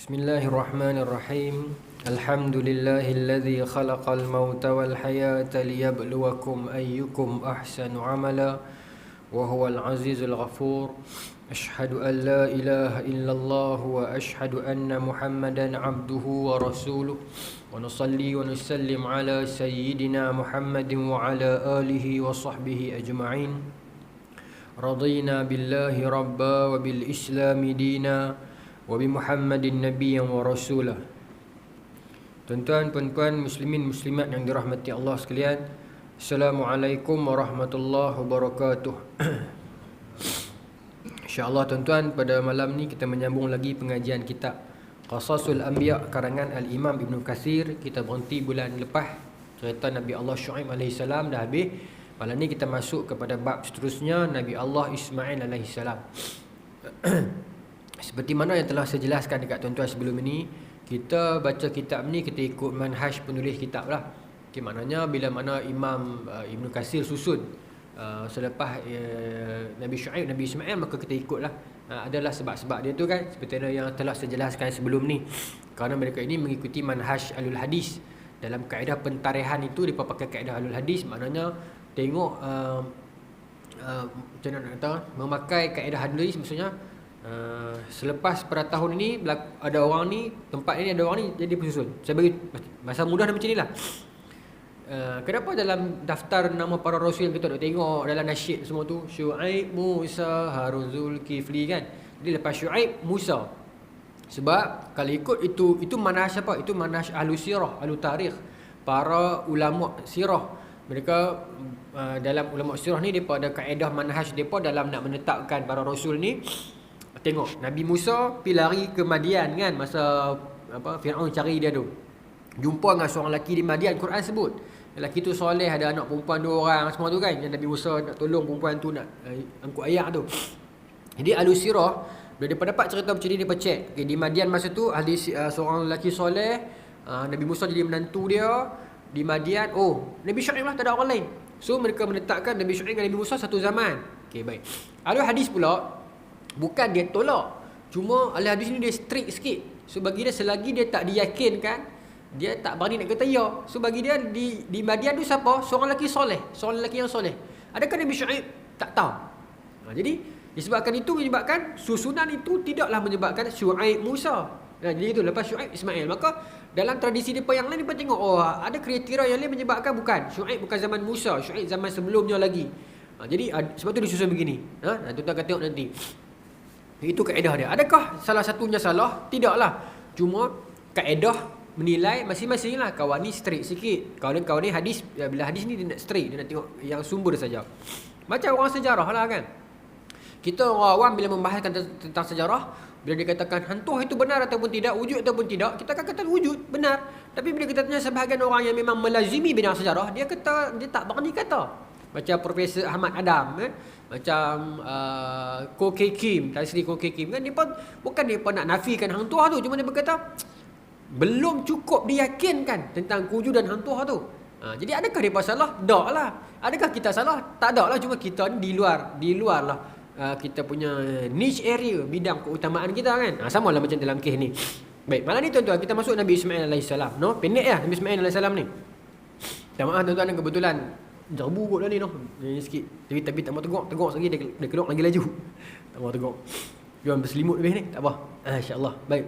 Bismillahirrahmanirrahim. Alhamdulillahilladzi khalaqal mauta wal hayata liyabluwakum ayyukum ahsanu amala wa huwal azizul ghafur. Ashhadu an la ilaha illallah wa ashhadu anna Muhammadan abduhu wa rasuluh. Wa nusalli wa nusallim ala sayyidina Muhammadin wa ala alihi wa sahbihi ajma'in. Radina billahi rabba wa bil islami dina wa bi Muhammadin nabiyyan wa rasulah. Tuan-tuan, puan-puan, muslimin, muslimat yang dirahmati Allah sekalian, Assalamualaikum warahmatullahi wabarakatuh. InsyaAllah tuan-tuan, pada malam ni kita menyambung lagi pengajian kitab Qasasul Anbiya karangan Al-Imam Ibn Kathir. Kita berhenti bulan lepas, cerita Nabi Allah Syuaib AS dah habis. Malam ni kita masuk kepada bab seterusnya, Nabi Allah Ismail AS. Seperti mana yang telah saya jelaskan dekat tuan-tuan sebelum ini, kita baca kitab ni kita ikut manhaj penulis kitab lah. Okay, maknanya bila mana Imam Ibn Kathir susun selepas Nabi Syuaib, Nabi Ismail, maka kita ikutlah. Adalah sebab-sebab dia tu kan, seperti yang telah saya jelaskan sebelum ni. Kerana mereka ini mengikuti manhaj Ahlul Hadis. Dalam kaedah pentarihan itu dia pakai kaedah Ahlul Hadis, maknanya tengok macam mana nak kata, memakai kaedah Ahlul Hadis, maksudnya selepas pada tahun ini ada orang ni, tempat ini ada orang ni, jadi pensusun. Saya bagi masa mudah dan macam inilah. Kenapa dalam daftar nama para rasul kita nak tengok dalam nasyid semua tu Syuaib, Musa, Harun, Zulkifli kan. Jadi lepas Syuaib, Musa. Sebab kalau ikut itu manhaj apa? Itu manhaj ahlu sirah, ahlu tarikh, para ulama sirah. Mereka dalam ulama sirah ni depa ada kaedah manhaj depa dalam nak menetapkan para rasul ni. Tengok Nabi Musa pergi lari ke Madian kan, masa Firaun cari dia tu. Jumpa dengan seorang lelaki di Madian, Quran sebut. Lelaki tu soleh, ada anak perempuan 2 orang semua tu kan. Yang Nabi Musa nak tolong perempuan tu, nak angkut ayak tu. Jadi ahli sirah bila dia dapat cerita macam ni, dia cek. Okay, di Madian masa tu seorang lelaki soleh, Nabi Musa jadi menantu dia di Madian. Oh, Nabi Syuaib lah, tak ada orang lain. So mereka menetapkan Nabi Syuaib dengan Nabi Musa satu zaman. Okey, baik. Ada hadis pula, bukan dia tolak, cuma ahli hadis ni dia strict sikit. So bagi dia, selagi dia tak diyakinkan, dia tak berani nak kata ya. So bagi dia di Madian tu siapa? Seorang lelaki soleh, seorang lelaki yang soleh. Adakah Nabi Syuaib? Tak tahu. Jadi disebabkan itu, menyebabkan susunan itu tidaklah menyebabkan Syuaib Musa. Jadi itu lepas Syuaib Ismail. Maka dalam tradisi depa yang lain, depa tengok, oh ada kriteria yang lain menyebabkan bukan Syuaib, bukan zaman Musa, Syuaib zaman sebelumnya lagi. Jadi sebab tu disusun begini. Tuan-tuan akan tengok nanti. Itu kaedah dia. Adakah salah satunya salah? Tidaklah. Cuma kaedah menilai masing-masing lah. Kawan ni straight sikit, kawan ni hadis, bila hadis ni dia nak straight, dia nak tengok yang sumber saja. Macam orang sejarah lah kan. Kita orang awam bila membahaskan tentang sejarah, bila dia katakan hantu itu benar ataupun tidak, wujud ataupun tidak, kita akan kata wujud, benar. Tapi bila kita tanya sebahagian orang yang memang melazimi bidang sejarah, dia kata, dia tak berani kata. Macam Profesor Ahmad Adam kan, macam Ko K. Kim, Tan Sri Ko K. Kim kan, dia pun bukan dia nak nafikan hang tuah tu, cuma dia berkata belum cukup diyakinkan tentang kewujudan hang tuah tu. Jadi adakah dia salah? Tak lah. Adakah kita salah? Tak ada lah, cuma kita ni di luar lah kita punya niche area, bidang keutamaan kita kan. Sama lah macam dalam kes ni. Baik, malam ni tuan-tuan kita masuk Nabi Ismail AS. No, pendek ya Nabi Ismail AS ni. Tak maaf tuan-tuan, kebetulan jarbu kot dah ni noh. Ni sikit. Tapi tak mau tegak lagi dia keluar lagi laju. Tak mau tegak. Jual berselimut lebih ni, tak apa. Insya-Allah. Baik.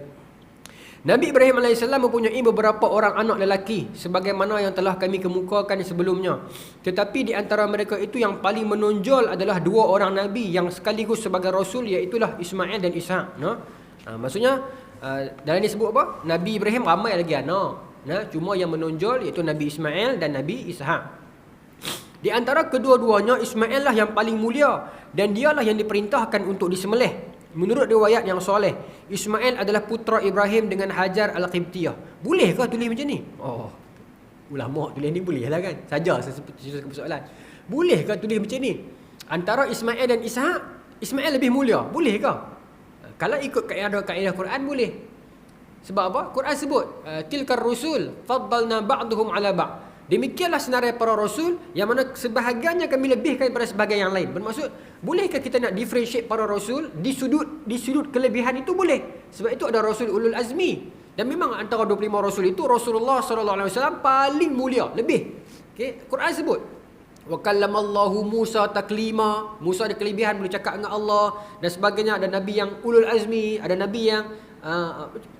Nabi Ibrahim AS mempunyai beberapa orang anak lelaki sebagaimana yang telah kami kemukakan sebelumnya. Tetapi di antara mereka itu yang paling menonjol adalah 2 orang nabi yang sekaligus sebagai rasul, iaitu Ismail dan Ishak. Maksudnya dalam ni sebut apa? Nabi Ibrahim ramai lagi anak. Cuma yang menonjol iaitu Nabi Ismail dan Nabi Ishak. Di antara kedua-duanya, Ismail lah yang paling mulia dan dialah yang diperintahkan untuk disembelih. Menurut riwayat yang soleh, Ismail adalah putera Ibrahim dengan Hajar Al-Qibtiyah. Bolehkah tulis macam ni? Oh, ulama tulis ni boleh lah kan? Saja saya persoalan. Bolehkah tulis macam ni? Antara Ismail dan Ishak, Ismail lebih mulia. Bolehkah? Kalau ikut kaedah Quran boleh. Sebab apa? Quran sebut tilkar rusul faddalna ba'duhum ala ba'. Demikianlah senarai para rasul, yang mana sebahagiannya kami lebihkan daripada sebahagian yang lain. Bermaksud, bolehkah kita nak differentiate para rasul di sudut kelebihan itu? Boleh. Sebab itu ada rasul ulul azmi. Dan memang antara 25 rasul itu Rasulullah SAW paling mulia, lebih. Okey, Quran sebut wa kallamallahu Musa taklima. Musa ada kelebihan boleh cakap dengan Allah dan sebagainya. Ada nabi yang ulul azmi, ada nabi yang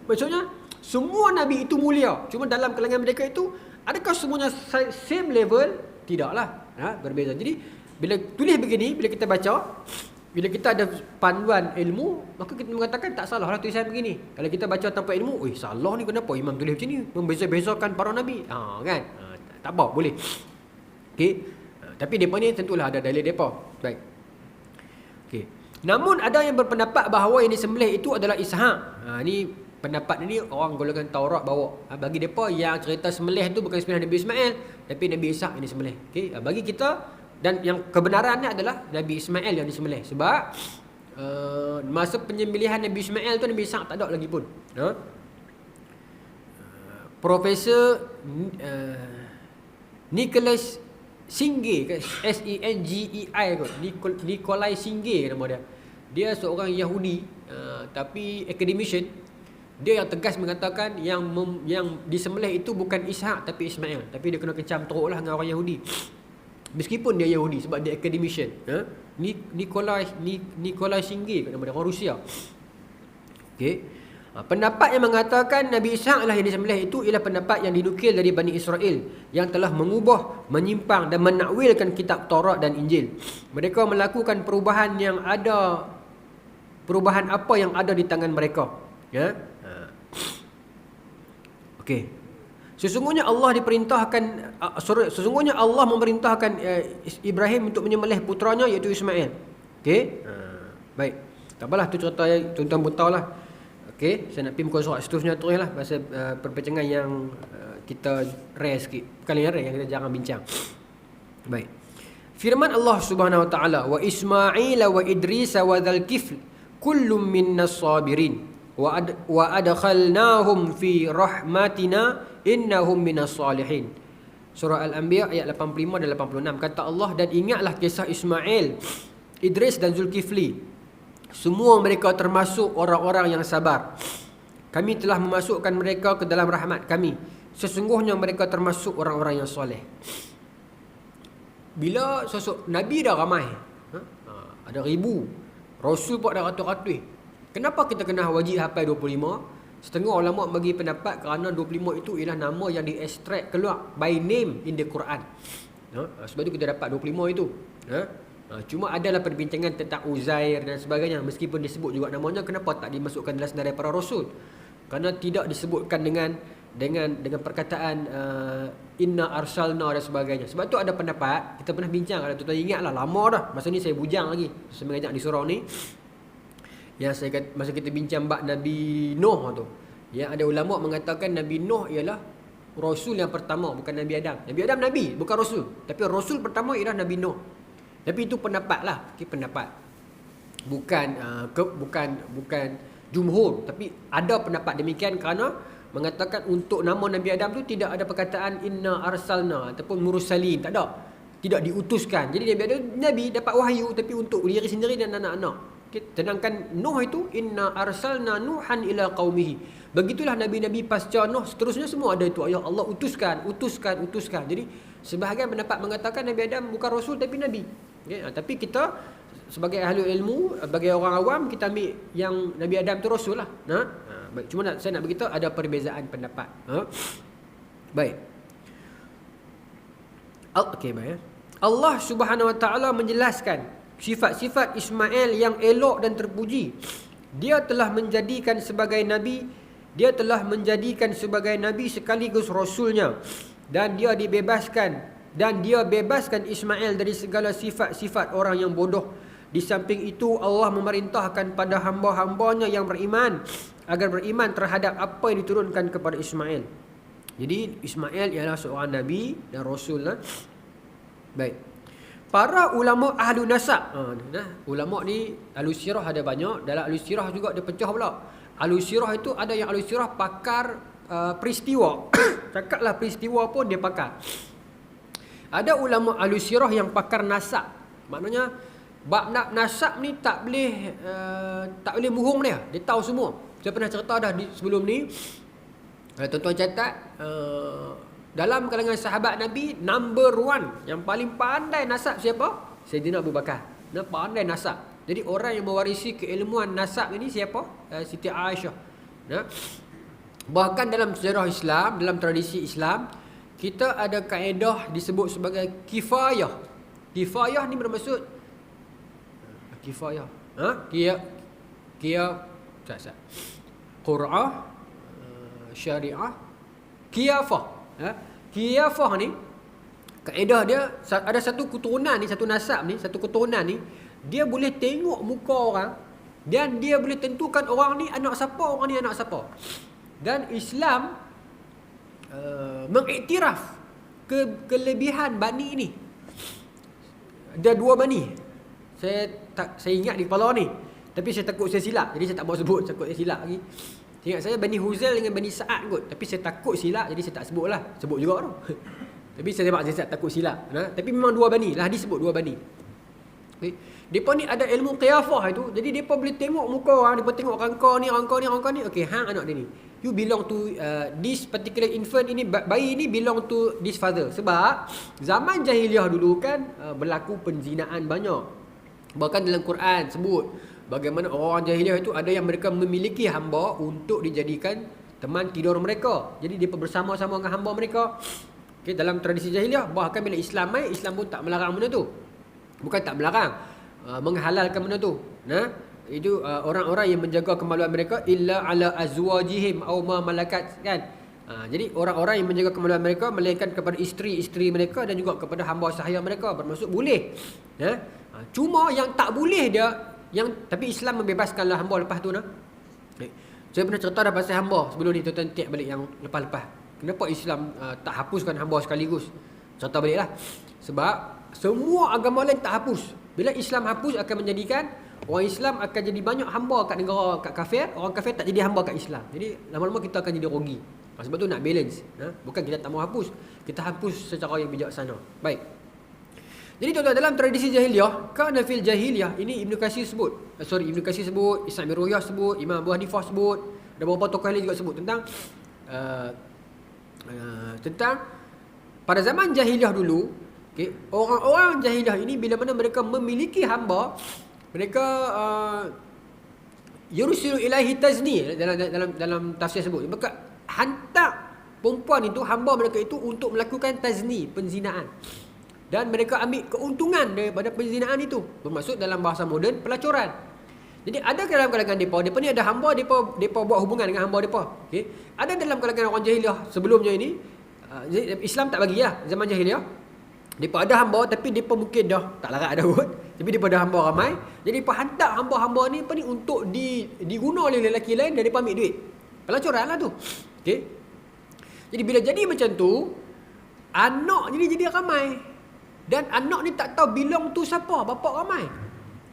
maksudnya semua nabi itu mulia. Cuma dalam kalangan mereka itu, adakah semuanya same level? Tidaklah. Berbeza. Jadi bila tulis begini, bila kita baca, bila kita ada panduan ilmu, maka kita mengatakan tak salah lah tulisan begini. Kalau kita baca tanpa ilmu, salah ni, kenapa imam tulis macam ni, membeza-bezakan para nabi, kan? Tak apa, boleh. Okey. Tapi depa ni tentulah ada dalil depa. Baik. Okey. Namun ada yang berpendapat bahawa yang disembelih itu adalah Ishaq. Ni pendapat ni orang golongan Taurat bawa. Bagi depa yang cerita sembelih tu bukan sembelih Nabi Ismail, tapi Nabi Ishaq yang disembelih. Okey. Bagi kita, dan yang kebenarannya adalah Nabi Ismail yang disembelih. Sebab masa penyembelihan Nabi Ismail tu Nabi Ishaq tak ada lagi pun. Profesor Nicholas Singei, Sengei kot. Nikolai Singei nama dia. Dia seorang Yahudi, tapi academician. Dia yang tegas mengatakan yang disembelih itu bukan Ishaq tapi Ismail. Tapi dia kena kecam teruk lah dengan orang Yahudi. Meskipun dia Yahudi, sebab dia academician. Nikolai Singei nama dia, orang Rusia. Okey. Pendapat yang mengatakan Nabi Ishaq lah yang disembelih itu ialah pendapat yang dinukil dari Bani Israel yang telah mengubah, menyimpang dan menakwilkan kitab Taurat dan Injil. Mereka melakukan perubahan apa yang ada di tangan mereka. Okey. Sesungguhnya Allah memerintahkan Ibrahim untuk menyembelih putranya iaitu Ismail. Okey. Baik. Tak apalah, tu cerita yang tuan-tuan pun tahulah. Okey, saya nak pergi muka surat seterusnya terus lah pasal perbincangan yang kita rare sikit. Bukan yang rare, yang kita jarang bincang. Baik. Firman Allah Subhanahu wa taala, wa Ismail wa Idris wa dzal kifl kullum minnas sabirin wa adkhalnahum fi rahmatina innahum minas salihin. Surah Al-Anbiya ayat 85 dan 86. Kata Allah, dan ingatlah kisah Ismail, Idris dan Zulkifli. Semua mereka termasuk orang-orang yang sabar. Kami telah memasukkan mereka ke dalam rahmat kami. Sesungguhnya mereka termasuk orang-orang yang soleh. Bila sosok Nabi dah ramai, ada ribu, Rasul pun ada ratus-ratus, kenapa kita kena wajib hafal 25? Setengah ulama bagi pendapat kerana 25 itu ialah nama yang diekstrak keluar by name in the Quran. Sebab itu kita dapat 25 itu. Cuma adalah perbincangan tentang Uzair dan sebagainya. Meskipun disebut juga namanya, kenapa tak dimasukkan dalam senarai para rasul? Kerana tidak disebutkan dengan perkataan inna arsalna dan sebagainya. Sebab tu ada pendapat, kita pernah bincang, kalau tuan-tuan ingatlah, lama dah. Masa ni saya bujang lagi, saya mengajak di surau ni, yang saya kata, masa kita bincang bab Nabi Nuh tu, yang ada ulama mengatakan Nabi Nuh ialah rasul yang pertama, bukan Nabi Adam. Nabi Adam nabi, bukan rasul. Tapi rasul pertama ialah Nabi Nuh. Tapi itu pendapat lah, pendapat. Bukan jumhur, tapi ada pendapat demikian kerana mengatakan untuk nama Nabi Adam tu tidak ada perkataan inna arsalna ataupun mursalin, tak ada. Tidak diutuskan. Jadi Nabi Adam nabi dapat wahyu tapi untuk diri sendiri dan anak-anak. Sedangkan Nuh itu inna arsalna nuhan ila qaumihi. Begitulah nabi-nabi pasca Nuh seterusnya semua ada itu ayat Allah utuskan. Jadi sebahagian pendapat mengatakan Nabi Adam bukan rasul tapi nabi. Okay? Tapi kita sebagai ahli ilmu, sebagai orang awam, kita ambil yang Nabi Adam tu rasul lah. Baik, cuma saya nak beritahu ada perbezaan pendapat. Baik. Okey, baik. Allah Subhanahu Wa Taala menjelaskan sifat-sifat Ismail yang elok dan terpuji. Dia telah menjadikan sebagai nabi, sekaligus rasulnya, dan dia bebaskan Ismail dari segala sifat-sifat orang yang bodoh. Di samping itu Allah memerintahkan pada hamba-hambanya yang beriman agar beriman terhadap apa yang diturunkan kepada Ismail. Jadi Ismail ialah seorang nabi dan rasul lah. Baik. Para ulama ahlu nasab, ulama ni ahlu sirah ada banyak. Dalam ahlu sirah juga dia pecah pula. Ahlu sirah itu ada yang ahlu sirah pakar peristiwa. Cakaplah peristiwa pun dia pakar. Ada ulama Ahlusirah yang pakar nasab. Maknanya bab nasab ni tak boleh muhung dia. Dia tahu semua. Saya pernah cerita dah sebelum ni. Tuan-tuan catat, dalam kalangan sahabat Nabi, number 1 yang paling pandai nasab siapa? Sayyidina Abu Bakar. Dia pandai nasab. Jadi orang yang mewarisi keilmuan nasab ini siapa? Siti Aisyah. Bahkan dalam sejarah Islam, dalam tradisi Islam, kita ada kaedah disebut sebagai kifayah. Kifayah ni bermaksud kifayah. Qur'ah, syariah, qiyafah. Qiyafah ni kaedah dia ada satu keturunan ni, satu nasab ni, satu keturunan ni, dia boleh tengok muka orang dan dia boleh tentukan orang ni anak siapa, orang ni anak siapa. Dan Islam mengiktiraf kelebihan bani ini. Ada 2 bani. Saya ingat di kepala ni, tapi saya takut saya silap, jadi saya tak mau sebut, takut saya silap lagi. Ingat saya Bani Huzail dengan Bani Sa'ad kot, tapi saya takut silap, jadi saya tak sebut lah. Sebut juga tu. Tapi saya takut silap. Tapi memang 2 bani lah, disebut 2 bani. Okay. Mereka ni ada ilmu qiyafah itu. Jadi mereka boleh tengok muka orang, mereka tengok rangka ni. Okay, hang anak dia ni. You belong to this particular infant ini, bayi ini belong to this father. Sebab zaman jahiliah dulu kan berlaku penzinaan banyak. Bahkan dalam Quran sebut bagaimana orang jahiliah itu ada yang mereka memiliki hamba untuk dijadikan teman tidur mereka. Jadi mereka bersama-sama dengan hamba mereka. Okay, dalam tradisi jahiliah. Bahkan bila Islam mai, Islam pun tak melarang benda tu. Bukan tak melarang, menghalalkan benda tu. Itu orang-orang yang menjaga kemaluan mereka illa ala azwajihim aw ma malakat, kan. Jadi orang-orang yang menjaga kemaluan mereka melainkan kepada isteri-isteri mereka dan juga kepada hamba sahaya mereka, bermaksud boleh. Cuma yang tak boleh dia, tapi Islam membebaskanlah hamba lepas tu. Saya pernah cerita dah pasal hamba sebelum ni, tuan-tuan tiap balik yang lepas-lepas. Kenapa Islam tak hapuskan hamba sekaligus? Cerita baliklah. Sebab semua agama lain tak hapus. Bila Islam hapus akan menjadikan orang Islam akan jadi banyak hamba kat negara, kat kafir. Orang kafir tak jadi hamba kat Islam. Jadi lama-lama kita akan jadi rugi. Sebab tu nak balance. Bukan kita tak mau hapus, kita hapus secara yang bijaksana. Baik. Jadi tuan-tuan, dalam tradisi jahiliah, kana fil jahiliah, ini Ibn Katsir sebut. Ibn Katsir sebut, Ishaq bin Ruhyah sebut, Imam Abu Hanifah sebut, ada beberapa tokoh lain juga sebut tentang pada zaman jahiliah dulu, okay, orang-orang jahiliah ini bila mana mereka memiliki hamba, mereka yursilu ilaihi tazni, dalam tafsir sebut, mereka hantar perempuan itu, hamba mereka itu untuk melakukan tazni, penzinaan. Dan mereka ambil keuntungan daripada penzinaan itu. Bermaksud dalam bahasa moden, pelacuran. Jadi ada dalam kalangan mereka ni ada hamba, mereka buat hubungan dengan hamba mereka. Okay. Ada dalam kalangan orang jahiliah sebelumnya ini, Islam tak bagi lah, zaman jahiliah. Mereka ada hamba tapi mereka mungkin dah tak larat dah kot. Tapi mereka ada hamba ramai. Jadi mereka hantar hamba-hamba ni untuk diguna oleh lelaki lain dan mereka ambil duit. Pelacuran lah tu. Okay. Jadi bila jadi macam tu, anak jadi ramai. Dan anak ni tak tahu belong tu siapa, bapak ramai.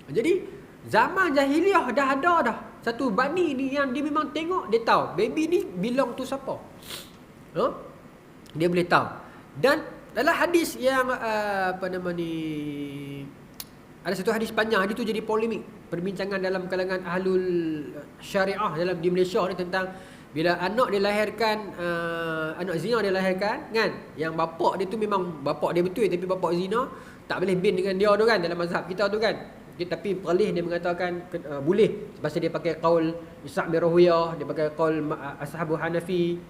Jadi zaman jahiliah dah ada dah satu bani ni yang dia memang tengok, dia tahu baby ni belong tu siapa. Dia boleh tahu. Dan dalam hadis yang ada satu hadis panjang, hadis tu jadi polemik, perbincangan dalam kalangan ahlul syariah dalam di Malaysia ni tentang bila anak dilahirkan, anak zina dilahirkan kan, yang bapak dia tu memang bapak dia betul, tapi bapak zina tak boleh bin dengan dia tu kan, dalam mazhab kita tu kan. Okay, tapi perlih dia mengatakan boleh, pasal dia pakai qaul Ishaq bin Ruhyah, dia pakai qaul Ashabul Hanafi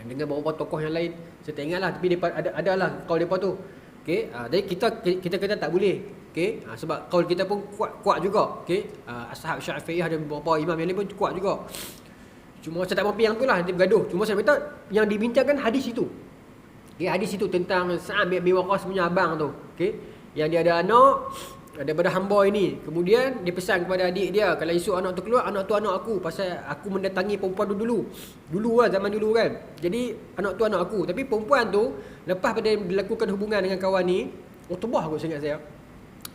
dengan beberapa tokoh yang lain. Saya tak ingat lah, tapi ada lah qaul depa tu. Okey, jadi kita kata tak boleh. Okey, sebab qaul kita pun kuat juga. Okey, Ashab Syafi'iyah dan beberapa imam yang lain pun kuat juga. Cuma saya tak mampu yang tu lah, nanti bergaduh. Cuma saya kata yang dibincangkan hadis itu. Okay, hadis itu tentang Sa'ad bin Abi Waqqas punya abang tu. Okay, yang dia ada anak daripada hamba ini. Kemudian dia pesan kepada adik dia, kalau esok anak tu keluar, anak tu anak aku. Pasal aku mendatangi perempuan tu dulu. Dulu lah, zaman dulu kan. Jadi anak tu anak aku. Tapi perempuan tu, lepas pada dilakukan hubungan dengan kawan ni, tebah kot saya ingat saya,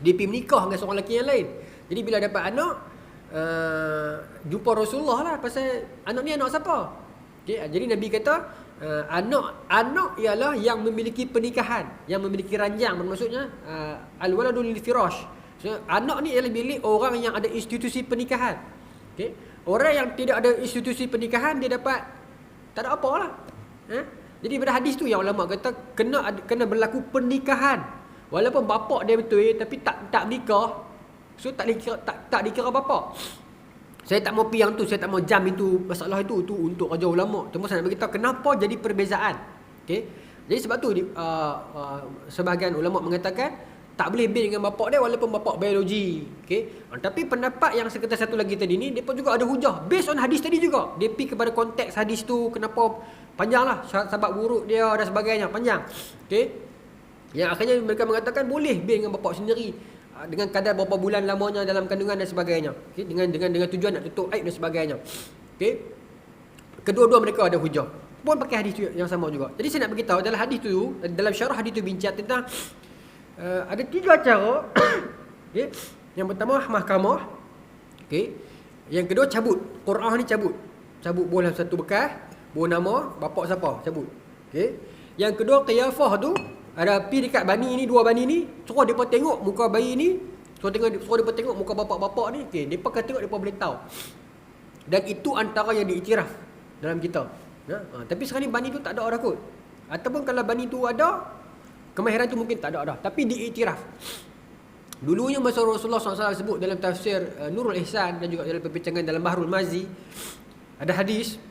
dia pergi menikah dengan seorang lelaki yang lain. Jadi bila dapat anak, jumpa Rasulullah lah, pasal anak ni anak siapa. Okay, jadi Nabi kata Anak ialah yang memiliki pernikahan, yang memiliki ranjang, maksudnya al-waladu lil firash. So, anak ni ialah milik orang yang ada institusi pernikahan. Okey. Orang yang tidak ada institusi pernikahan, dia dapat tak ada apalah. Jadi pada hadis tu yang ulama kata kena berlaku pernikahan. Walaupun bapak dia betul tapi tak menikah, so tak dikira bapak. Saya tak mau yang tu, saya tak mau jam itu masalah itu untuk raja ulama. Cuma saya nak beritahu kenapa jadi perbezaan. Okey. Jadi sebab tu sebahagian ulama mengatakan tak boleh bin dengan bapak dia walaupun bapak biologi. Okey. Tapi pendapat yang saya kata satu lagi tadi ni, depa juga ada hujah based on hadis tadi juga. Dia pergi kepada konteks hadis tu, kenapa panjanglah sebab buruk dia dan sebagainya, panjang. Okey. Yang akhirnya mereka mengatakan boleh bin dengan bapak sendiri, dengan kadar berapa bulan lamanya dalam kandungan dan sebagainya. Okay? Dengan tujuan nak tutup aib dan sebagainya. Okay? Kedua-dua mereka ada hujah. Pun pakai hadis yang sama juga. Jadi saya nak beritahu dalam hadis tu, dalam syarah hadis tu bincang tentang ada 3 cara. Okay? Yang pertama mahkamah. Okay? Yang kedua cabut. Quran ni cabut. Cabut bola satu bekas, bawa nama, bapak siapa, cabut. Okay? Yang kedua qiyafah tu, ada pi dekat bani ni, 2 bani ni, suruh depa tengok muka bayi ni, suruh depa tengok muka bapak-bapak ni. Okey, depa akan tengok, depa boleh tahu. Dan itu antara yang diiktiraf dalam kita. Tapi sekarang ni bani tu tak ada dah kot. Ataupun kalau bani tu ada, kemahiran tu mungkin tak ada dah, tapi diiktiraf. Dulunya masa Rasulullah SAW sebut dalam tafsir Nurul Ihsan dan juga dalam perbincangan dalam Bahrul Mazi, ada hadis,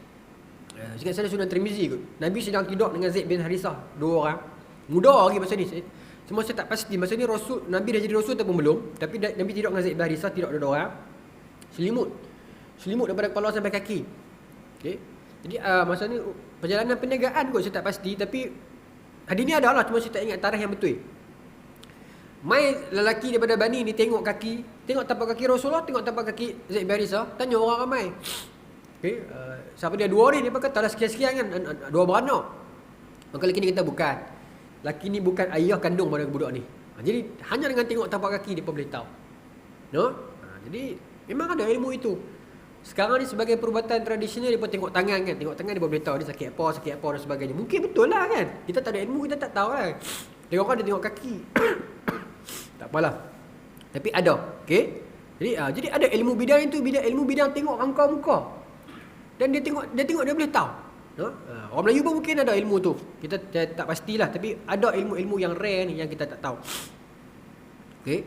ingat saya Sunan Tirmizi kot. Nabi sedang tidur dengan Zaid bin Harithah, 2 orang. Muda lagi masa ni. Cuma saya tak pasti masa ni Nabi dah jadi Rasul ataupun belum. Tapi Nabi tidur dengan Zaid bin Harithah, tidur ada 2 orang. Selimut daripada kepala sampai kaki. Okey. Jadi masa ni perjalanan perniagaan kot, saya tak pasti. Tapi hadis ni ada lah, cuma saya tak ingat tarikh yang betul. Mai lelaki daripada Bani ni tengok tapak kaki Rasulullah, tengok tapak kaki Zaid bin Harithah, tanya orang ramai. Okey, siapa dia 2 ni? Dia kata dah sekian-sekian kan, 2 beranak. Maka lelaki ni kata bukan. Laki ni bukan ayah kandung pada budak ni. Jadi hanya dengan tengok tapak kaki dia pun boleh tahu. No? Jadi memang ada ilmu itu. Sekarang ni sebagai perubatan tradisional dia pun tengok tangan kan. Tengok tangan dia pun boleh tahu dia sakit apa dan sebagainya. Mungkin betul lah kan. Kita tak ada ilmu, kita tak tahu lah. Tengok orang dia tengok kaki. Tak apalah. Tapi ada. Okey. Jadi ada ilmu bidang itu, ilmu bidang tengok rangka muka. Dan dia tengok dia boleh tahu. No? Orang Melayu pun mungkin ada ilmu tu. Kita tak pastilah, tapi ada ilmu-ilmu yang rare ni yang kita tak tahu. Okey.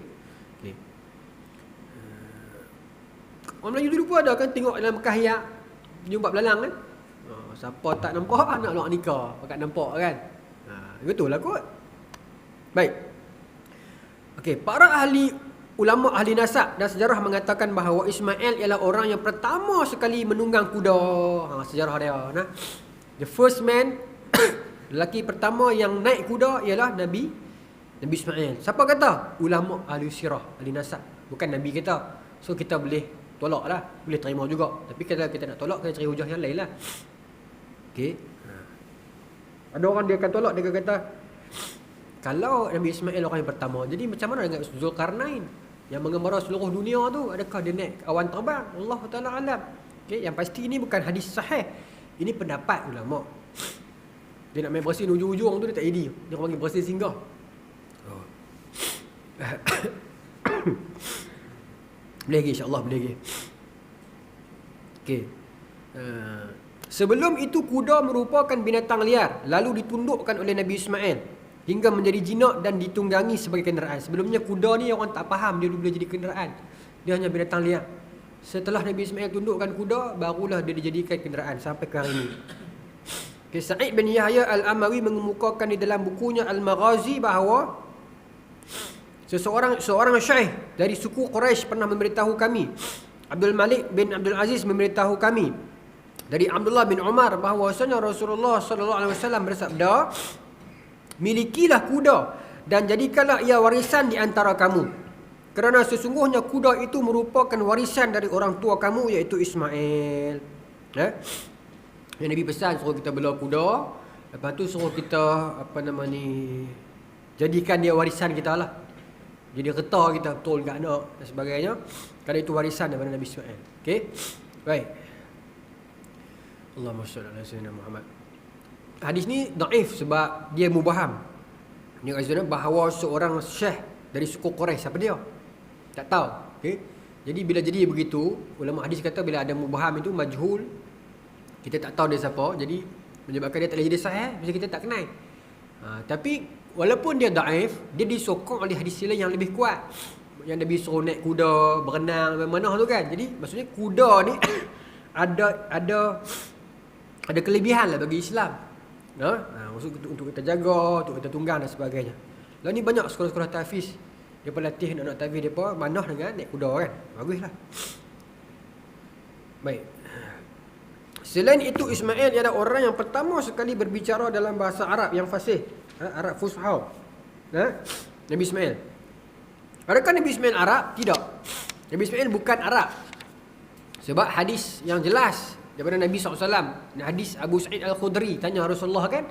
Orang Melayu dulu pun ada kan, tengok dalam kahyak jumpa belalang kan. Siapa tak nampak nak luar nikah, pakat nampak kan. Betul lah kot. Baik. Okey, para ulama ahli nasab dan sejarah mengatakan bahawa Ismail ialah orang yang pertama sekali menunggang kuda. Sejarah dia. The first man, lelaki pertama yang naik kuda ialah Nabi Ismail. Siapa kata? Ulama ahli sirah, ahli nasab. Bukan Nabi kata. So kita boleh tolak lah, boleh terima juga. Tapi kalau kita nak tolak, kita cari hujah yang lain lah. Okay. Ada orang dia akan tolak, dia akan kata kalau Nabi Ismail orang yang pertama, jadi macam mana dengan Zulkarnain yang mengembara seluruh dunia tu? Adakah dia naik awan terbang? Allah Ta'ala alam. Okay, yang pasti ini bukan hadis sahih. Ini pendapat ulama. Dia nak main bersin ujung-ujung tu dia tak jadi. Dia orang panggil bersin singgah. Boleh lagi, insyaAllah boleh lagi. Okay. Sebelum itu kuda merupakan binatang liar, lalu ditundukkan oleh Nabi Ismail hingga menjadi jinak dan ditunggangi sebagai kenderaan. Sebelumnya kuda ni orang tak faham dia boleh jadi kenderaan. Dia hanya binatang liar. Setelah Nabi Ismail tundukkan kuda, barulah dia dijadikan kenderaan sampai ke hari ini. Okay, Sa'id bin Yahya Al-Amawi mengemukakan di dalam bukunya Al-Maghazi bahawa seorang syaikh dari suku Quraisy pernah memberitahu kami, Abdul Malik bin Abdul Aziz memberitahu kami dari Abdullah bin Umar bahawasanya Rasulullah sallallahu alaihi wasallam bersabda, milikilah kuda dan jadikanlah ia warisan di antara kamu, kerana sesungguhnya kuda itu merupakan warisan dari orang tua kamu, iaitu Ismail. Yang Nabi pesan suruh kita bela kuda, lepas tu suruh kita jadikan dia warisan kita lah. Jadi reta kita betul kat anak dan sebagainya, kerana itu warisan daripada Nabi Ismail. Okey. Baik. Allahumma shalli ala sayyidina Muhammad. hadis ni daif sebab dia mubaham. Ni kata bahawa seorang syekh dari suku Quraisy, siapa dia? Tak tahu. Okey. Jadi bila jadi begitu, ulama hadis kata bila ada mubaham itu majhul, kita tak tahu dia siapa, jadi menyebabkan dia tak boleh jadi sahih, mesti kita tak kenal. Tapi walaupun dia daif, dia disokong oleh hadis lain yang lebih kuat. Yang Nabi suruh naik kuda, berenang, mana tu kan. Jadi maksudnya kuda ni ada kelebihan lah bagi Islam. Untuk kita jaga, untuk kita tunggang dan sebagainya. Lalu ni banyak sekolah-sekolah tahfiz dia pelatih nak tahfiz depa manah dengan naik kuda kan. Baguslah. Baik. Selain itu Ismail ialah orang yang pertama sekali berbicara dalam bahasa Arab yang fasih, Arab Fusha. Nabi Ismail. Adakah Nabi Ismail Arab? Tidak. Nabi Ismail bukan Arab. Sebab hadis yang jelas daripada Nabi SAW, hadis Abu Sa'id Al-Khudri tanya Rasulullah kan,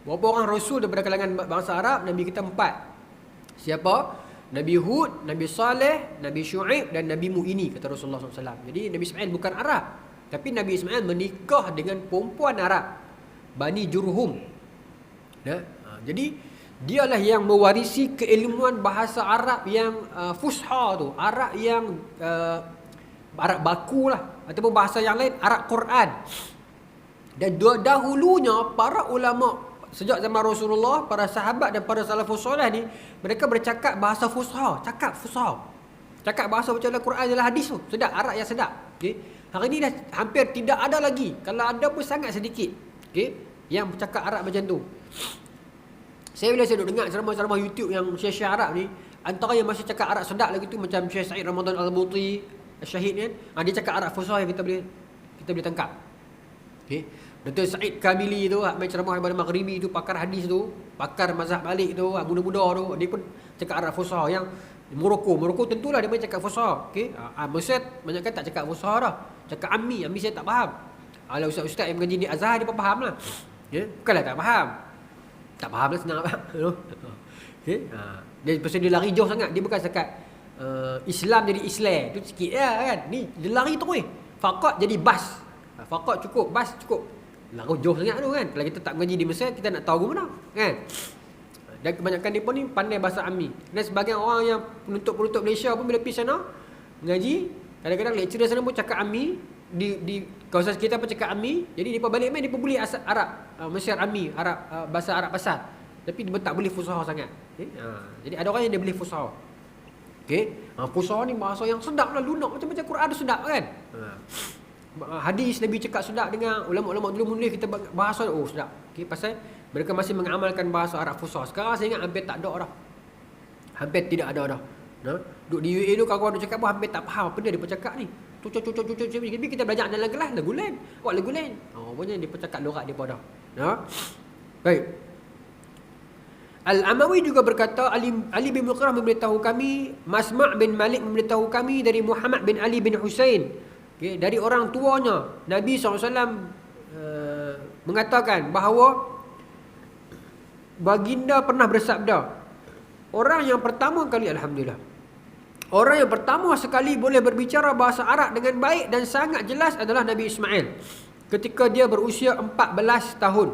berapa orang Rasul daripada kalangan bangsa Arab? Nabi kita 4. Siapa? Nabi Hud, Nabi Saleh, Nabi Syu'aib dan Nabi Mu'ini, kata Rasulullah SAW. Jadi Nabi Ismail bukan Arab, tapi Nabi Ismail menikah dengan perempuan Arab, Bani Jurhum. Jadi dialah yang mewarisi keilmuan bahasa Arab yang fusha tu, Arab yang Arab baku lah, ataupun bahasa yang lain Arab Quran. Dan dahulunya para ulama sejak zaman Rasulullah, para sahabat dan para salafus soleh ni, mereka bercakap bahasa fusha, cakap fusha. Cakap bahasa macam Al-Quran adalah hadis tu, sedap, Arab yang sedap. Okey. Hari ni dah hampir tidak ada lagi. Kalau ada pun sangat sedikit. Okey, yang bercakap Arab macam tu. Bila saya duduk dengar ceramah-ceramah YouTube yang syekh-syekh Arab ni, antara yang masih cakap Arab sedap lagi tu macam Syekh Said Ramadan Al-Buti, Syahid ni kan. Dia cakap Arab fusha yang kita boleh tangkap. Okey. Dr. Said Kamili tu, main ceramah daripada Maghribi tu, pakar hadis tu, pakar mazhab Malik tu, muda-muda tu, dia pun cakap Arab fusha. Yang Morocco tentulah dia main cakap fusha. Okey. Mesir banyak kan tak cakap fusha dah. Cakap ammi saya tak faham. Kalau ustaz-ustaz yang mengaji di Azhar dia pun faham lah. Ya, bukanlah tak faham. Tak faham lah, senang nak faham. Okey. Dia pasal dia lari jauh sangat. Dia bukan cakap Islam jadi Islam. Tu sikit lah kan. Ni dia lari terus. Faqat jadi bas. Faqat cukup, bas cukup. Lari jauh sangat tu kan. Kalau kita tak mengaji di Mesir, kita nak tahu ke mana kan. Dan kebanyakan dia pun ni pandai bahasa ammi. Dan sebagian orang yang penuntut Malaysia pun bila pergi sana mengaji, kadang-kadang lecturer sana pun cakap ammi, di kawasan kita pun cakap ammi. Jadi depa balik main, depa boleh asal Arab, Mesir ammi, Arab, bahasa Arab pasal. Tapi dia tak boleh fusha sangat. Okay? Jadi ada orang yang dia boleh fusha. Okey. Fusha ni bahasa yang sedap lah, lunak macam-macam Quran tu sedap kan. Hadis Nabi cakap sedap, dengan ulama-ulama dulu menulis kita bahasa sedap. Okey, pasal mereka masih mengamalkan bahasa Arab fusha. Sekarang saya ingat hampir tak ada dah. Hampir tidak ada dah. Duduk di UAE tu kawan-kawan duk cakap pun hampir tak faham apa dia bercakap ni. Cucuk. Tapi kita belajar dalam kelas lagu lain. Buat lagu lain. Rupanya dia bercakap lorat dia pada. Baik. Al-Amawi juga berkata, Ali bin Muqrah memberitahu kami, Masma' bin Malik memberitahu kami dari Muhammad bin Ali bin Husain. Okay, dari orang tuanya Nabi SAW mengatakan bahawa baginda pernah bersabda, orang yang pertama kali, alhamdulillah, orang yang pertama sekali boleh berbicara bahasa Arab dengan baik dan sangat jelas adalah Nabi Ismail ketika dia berusia 14 tahun.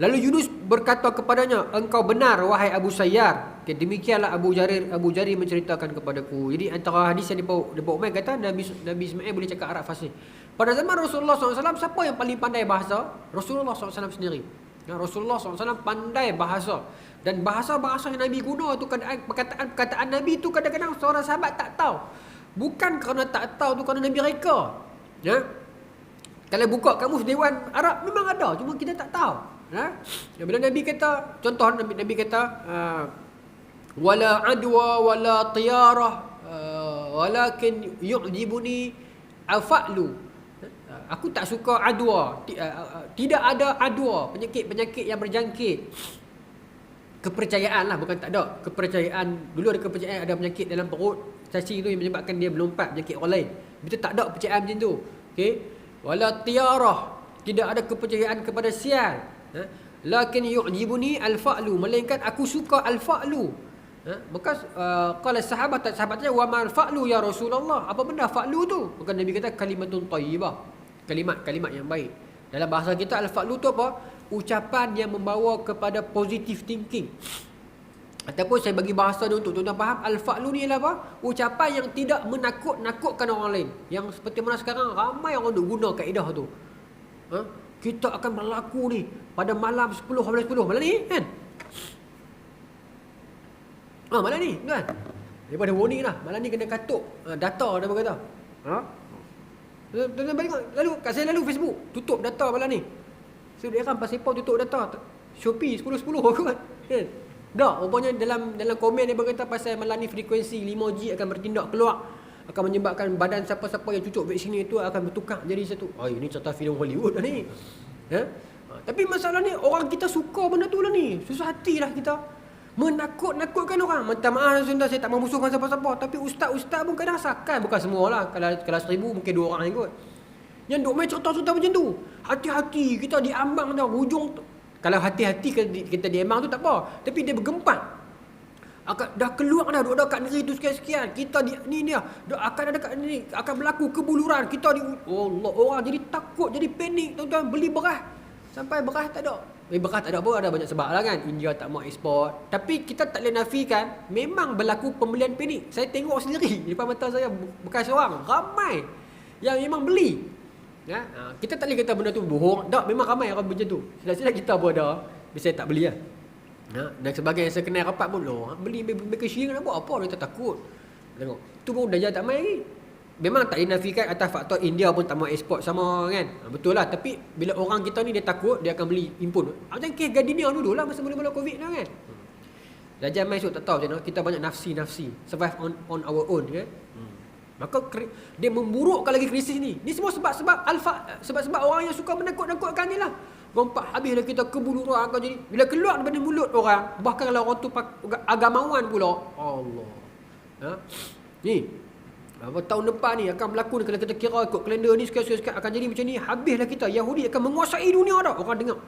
Lalu Yunus berkata kepadanya, engkau benar wahai Abu Sayyar. Okay, demikianlah Abu Jari menceritakan kepadaku. Jadi antara hadis yang dibawa Umar kata Nabi Ismail boleh cakap Arab fasih. Pada zaman Rasulullah SAW, siapa yang paling pandai bahasa? Rasulullah SAW sendiri. Rasulullah SAW pandai bahasa. Dan bahasa-bahasa yang Nabi guna tu, perkataan Nabi tu kadang-kadang seorang sahabat tak tahu. Bukan kerana tak tahu tu, kerana Nabi reka. Kalau buka kamus Dewan Arab memang ada, cuma kita tak tahu. Bila Nabi kata, contoh Nabi kata wala adwa wala tiyarah walakin yu'jibuni afa'lu. Aku tak suka adwa, tidak ada adwa, penyakit yang berjangkit. Kepercayaan lah, bukan tak ada. Kepercayaan, dulu ada kepercayaan ada penyakit dalam perut cacing tu yang menyebabkan dia melompat penyakit orang lain. Kita tak ada kepercayaan macam tu. Okey. Wala tiyarah, tidak ada kepercayaan kepada sial. Lakin yu'jibuni al-fa'lu, melainkan aku suka al-fa'lu. Maka qala sahabatnya wa ma al-fa'lu ya Rasulullah, apa benda fa'lu tu? Maka Nabi kata kalimatun thayyibah, kalimat yang baik. Dalam bahasa kita al-fa'lu tu apa? Ucapan yang membawa kepada positive thinking. Ataupun saya bagi bahasa dia untuk tuan-tuan faham, al-fa'lu ni adalah apa? Ucapan yang tidak menakut-nakutkan orang lain. Yang seperti mana sekarang ramai orang duk guna kaedah tu. Kita akan berlaku ni pada malam 10 malam ni kan. Malam ni kan. Daripada warning lah, malam ni kena katuk data dia berkata. Tuan-tuan balik lalu kat saya lalu Facebook tutup data malam ni. So dia kan pasal apa tutup data? Shopee 10 aku kan. Dah, rupanya dalam komen dia berkata pasal malam ni frekuensi 5G akan bertindak keluar, akan menyebabkan badan siapa-siapa yang cucuk vaksin itu akan bertukar jadi satu. Ini cerita filem Hollywood dah ni. Tapi masalah ni orang kita suka benda tu lah ni. Susah hatilah kita. Menakut-nakutkan orang. Minta maaf tuan-tuan, saya tak memusuhkan siapa-siapa, tapi ustaz-ustaz pun kadang sakan, bukan semua lah. Kalau 1000 mungkin 2 orang yang ikut. Yang duk main cerita-cerita macam tu. Hati-hati kita diambang dah hujung tu. Kalau hati-hati kita diambang tu tak apa, tapi dia bergempat. Dah keluar dah, duk ada kat negeri tu sekian-sekian. Kita ni dia akan ada kat ni, akan berlaku kebuluran. Kita Allah, orang jadi takut, jadi panik tuan-tuan, beli beras sampai beras tak ada. Beras tak ada apa, ada banyak sebab lah kan. India tak mau ekspor. Tapi kita tak boleh nafikan memang berlaku pembelian panik. Saya tengok sendiri di depan mata saya, bukan seorang, ramai yang memang beli. Kita tak boleh kata benda tu bohong. Tak, memang ramai orang macam tu. Sila-sila kita pun ada, biasa tak beli lah. Dan sebagai yang saya kenal rapat pun beli mereka syirik nak buat apa, dia tak takut. Tengok, tu pun Dajjal tak main lagi. Memang tak dinafikan atas faktor India pun tak mau ekspor sama kan. Betul lah, tapi bila orang kita ni dia takut, dia akan beli impun. Macam kes Gardenia dulu lah masa mula-mula Covid lah kan. Dajjal main tak tahu macam mana. Kita banyak nafsi survive on our own kan. Maka dia memburukkan lagi krisis ni. Ni semua sebab orang yang suka menakut-nakutkan ni lah. Rompak habislah kita kebuluran akan jadi. Bila keluar daripada mulut orang, bahkan kalau orang tu agamawan pula, Allah. Ni tahun depan ni akan berlaku, kalau kita kira ikut kalender ni sekian-sekian akan jadi macam ni. Habislah kita. Yahudi akan menguasai dunia dah. Orang dengar,